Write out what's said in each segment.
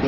Hi,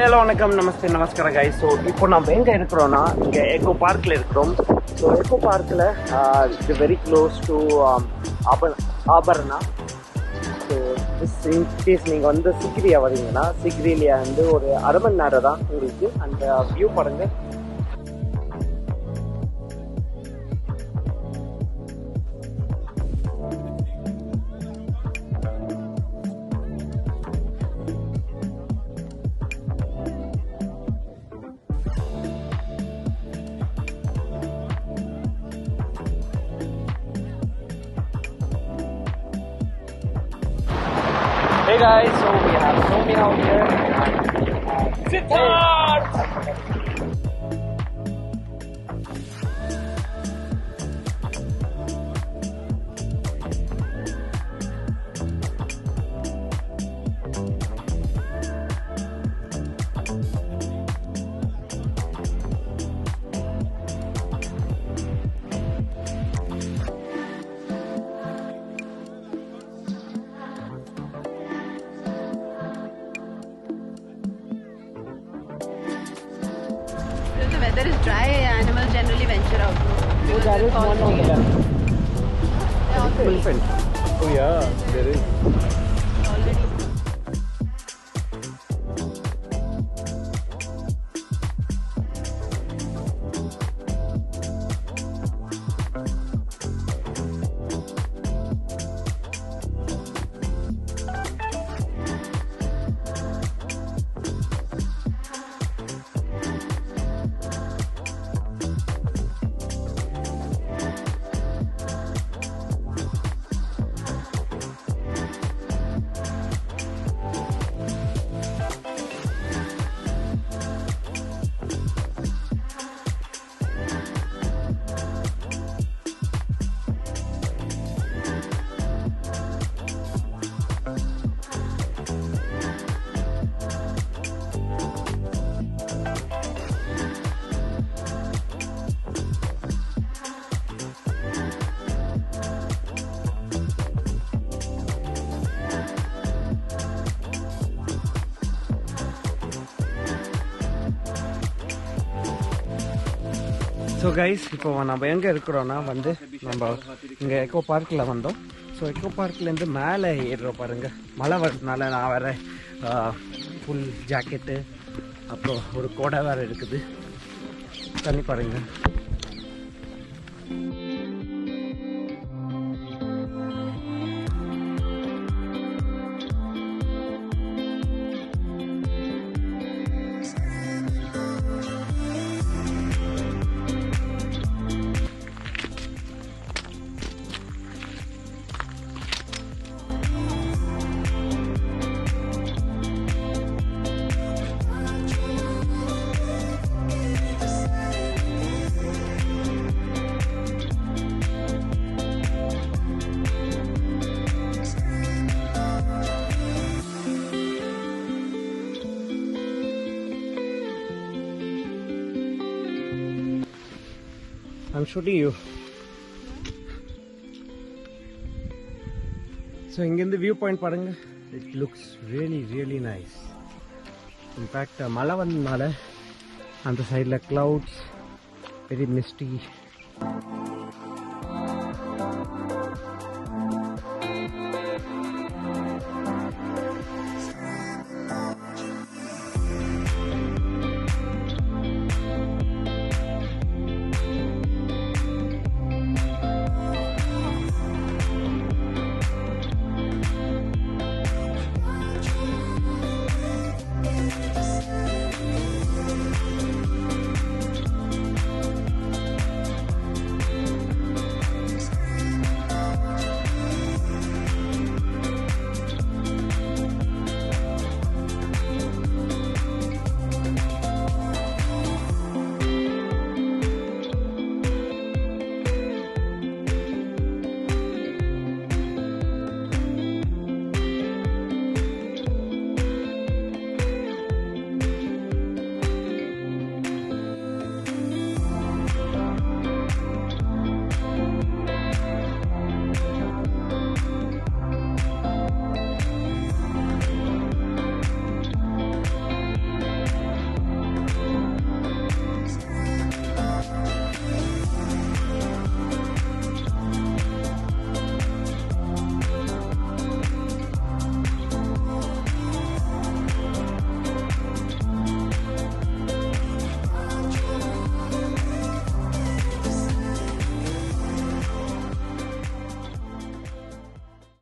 hello, vanakkam, namaste, namaskara guys. So, இப்போ நம்ம எங்க இருக்கிறோம்னா இங்க எக்கோ பார்க்ல இருக்கிறோம். So, எக்கோ பார்க்ல it's very close to Habarana. So, in case நீங்க வந்து சிக்ரியா வரீங்கன்னா சிக்ரியில வந்து ஒரு அரை மணி நேரம் தான் உங்களுக்கு அந்த வியூ பாருங்க. Hey guys, so we have Somi out here and Siddharth! If the weather is dry, animals generally venture out. So there is one on the left. Elephant. Oh yeah, there is. Already. So guys இப்போ நம்ம எங்கே இருக்கிறோன்னா வந்து நம்ம இங்கே echo பார்க்கில் வந்தோம். So echo பார்க்லேருந்து மேலே ஏறுறோம் பாருங்கள். மழை வரதுனால நான் வேறு ஃபுல் ஜாக்கெட்டு அப்புறம் ஒரு கொடை வேறு இருக்குது. தண்ணி பாருங்கள். I'm shooting you. ஸோ இங்கேருந்து வியூ பாயிண்ட் பாருங்க, it looks really really nice. In fact மழை வந்ததுனால அந்த சைடில் க்ளவுட்ஸ் வெரி மிஸ்டி.